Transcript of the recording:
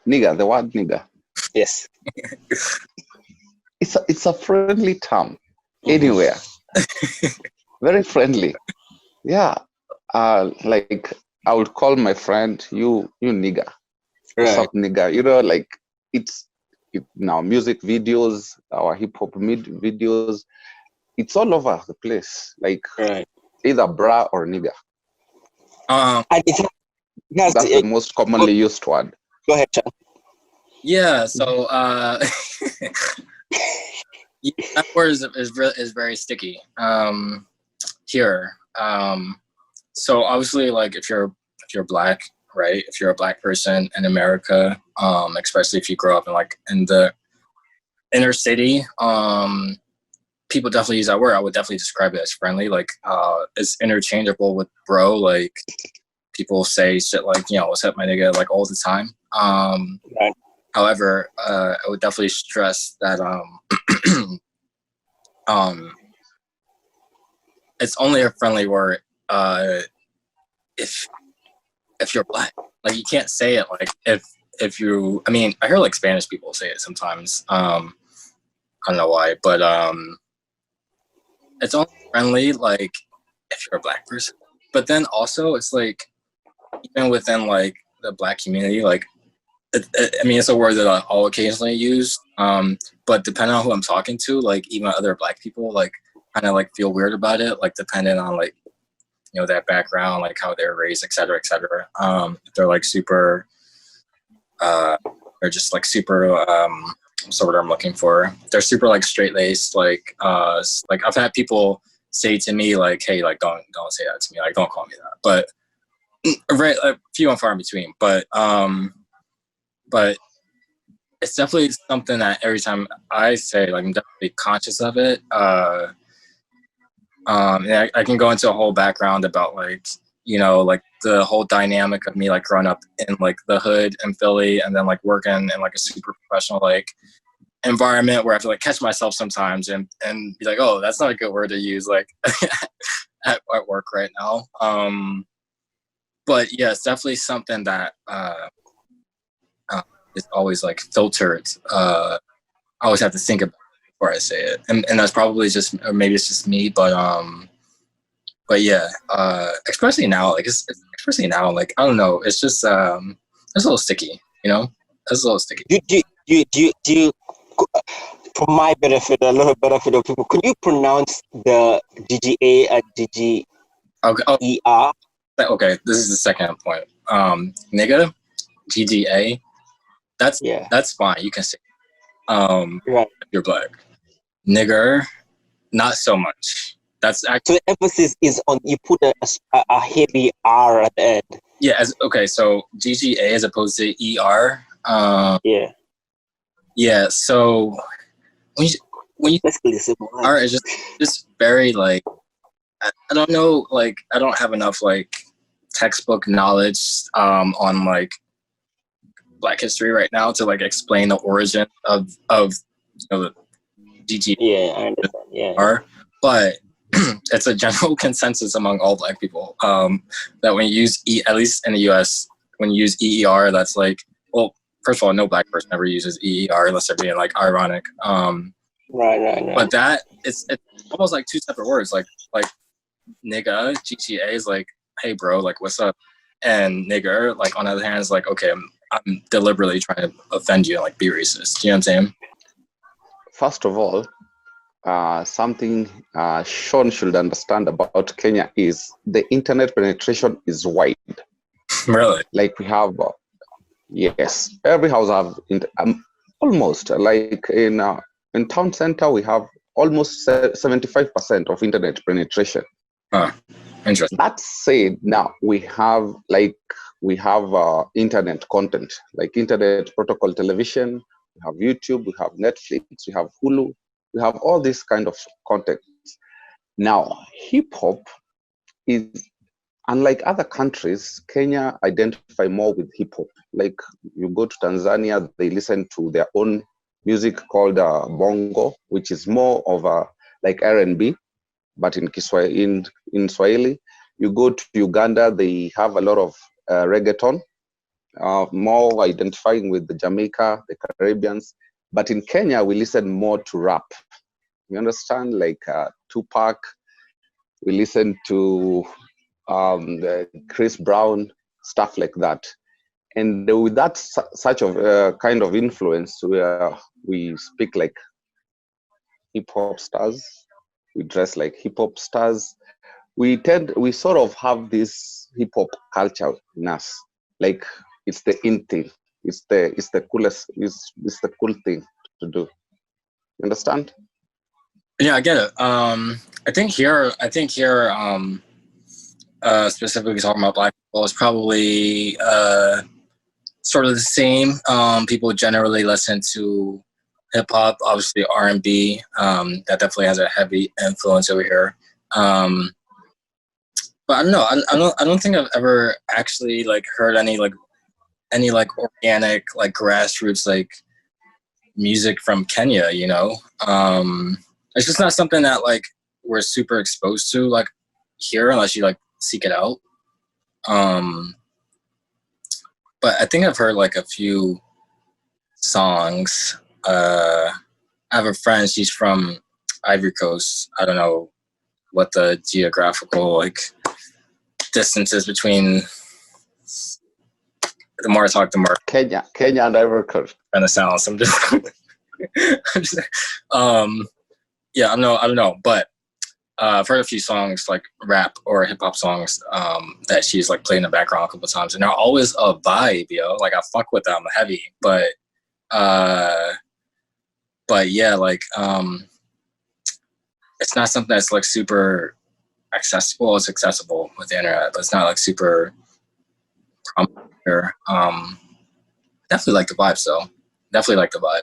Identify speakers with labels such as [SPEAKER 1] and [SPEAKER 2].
[SPEAKER 1] Nigger, the word nigger.
[SPEAKER 2] Yes.
[SPEAKER 1] It's a friendly term anywhere. Very friendly. Yeah. Like I would call my friend, you nigger. What's up, nigger? You know, like now music videos, our hip hop videos, it's all over the place. Like either bra or nigger.
[SPEAKER 2] And
[SPEAKER 1] that's the most commonly used word.
[SPEAKER 2] Go ahead, Chan.
[SPEAKER 3] Yeah, so that word is very sticky here. So obviously, like if you're black, right? If you're a black person in America, especially if you grow up in the inner city, people definitely use that word. I would definitely describe it as friendly. Like it's interchangeable with bro. Like people say shit like, what's up, my nigga, like all the time.
[SPEAKER 2] Right.
[SPEAKER 3] However, I would definitely stress that it's only a friendly word if you're black. Like you can't say it like if you. I mean, I hear like Spanish people say it sometimes. I don't know why, but it's only friendly like if you're a black person. But then also it's like even within like the black community, like. I mean, it's a word that I'll occasionally use, but depending on who I'm talking to, like even other black people, like kind of like feel weird about it, like depending on like, that background, like how they're raised, et cetera, et cetera. If they're like super, they're just like super, what's the word I'm looking for? They're super like straight laced, like I've had people say to me like, hey, like don't say that to me, like don't call me that, but right, a few and far in between, but it's definitely something that every time I say, like, I'm definitely conscious of it. And I can go into a whole background about, like, like the whole dynamic of me, like, growing up in, like, the hood in Philly and then, like, working in, like, a super professional, like, environment where I have to, like, catch myself sometimes and be like, oh, that's not a good word to use, like, at work right now. But, yeah, it's definitely something that it's always like filtered. I always have to think about it before I say it, and that's probably just, or maybe it's just me, but yeah, especially now, like especially now, like I don't know, it's just it's a little sticky, it's a little sticky.
[SPEAKER 2] Do you, for my benefit, a little benefit of people, could you pronounce the DGA and DGER?
[SPEAKER 3] Okay, this is the second point. Nigga, GGA. That's fine. You can say if you're black. Nigger, not so much. That's actually,
[SPEAKER 2] so the emphasis is on you put a heavy R at the end.
[SPEAKER 3] Yeah. So GGA as opposed to ER. Yeah. So when you R is just very like I don't know, like I don't have enough like textbook knowledge on like Black history right now to like explain the origin of the DG.
[SPEAKER 2] Yeah, I understand. Yeah.
[SPEAKER 3] But it's a general consensus among all Black people that when you use at least in the U.S., when you use EER, that's like, well, first of all, no Black person ever uses EER unless they're being like ironic.
[SPEAKER 2] Right.
[SPEAKER 3] But that it's almost like two separate words. Like nigga, GGA is like, hey bro, like what's up? And nigger, like on the other hand, is like, okay, I'm deliberately trying to offend you and like be racist. Do you know what I'm saying?
[SPEAKER 1] First of all, something Sean should understand about Kenya is the internet penetration is wide.
[SPEAKER 3] Really?
[SPEAKER 1] Like we have, yes, every house have almost like in town center we have almost 75% of internet penetration.
[SPEAKER 3] Interesting.
[SPEAKER 1] That said, now we have internet content, like internet protocol television, we have YouTube, we have Netflix, we have Hulu, we have all this kind of content. Now, hip hop is, unlike other countries, Kenya identify more with hip hop. Like you go to Tanzania, they listen to their own music called bongo, which is more of a like R&B, but in Kiswahili, in Swahili. You go to Uganda, they have a lot of reggaeton. more identifying with the Jamaica, the Caribbeans. But in Kenya, we listen more to rap. You understand, like Tupac. We listen to the Chris Brown, stuff like that. And with that such of kind of influence, we speak like hip hop stars. We dress like hip hop stars. We sort of have this hip hop culture in us. Like it's the in thing. It's the coolest. It's the cool thing to do. You understand?
[SPEAKER 3] Yeah, I get it. I think here, specifically talking about Black people, is probably sort of the same. People generally listen to hip hop, obviously R&B. That definitely has a heavy influence over here. But I don't know. I don't think I've ever actually like heard any organic like grassroots like music from Kenya. You know, it's just not something that like we're super exposed to like here unless you like seek it out. But I think I've heard like a few songs. I have a friend, she's from Ivory Coast. I don't know what the geographical like distance is between. The more I talk, the more
[SPEAKER 1] Kenya and Ivory Coast.
[SPEAKER 3] Kind of sounds. I'm just, yeah, I don't know, but I've heard a few songs like rap or hip hop songs that she's like played in the background a couple of times, and they're always a vibe, yo. Like I fuck with them heavy, but yeah, like it's not something that's like super accessible. It's accessible with the internet, but it's not like super prominent here. Definitely like the vibe, so definitely like the vibe.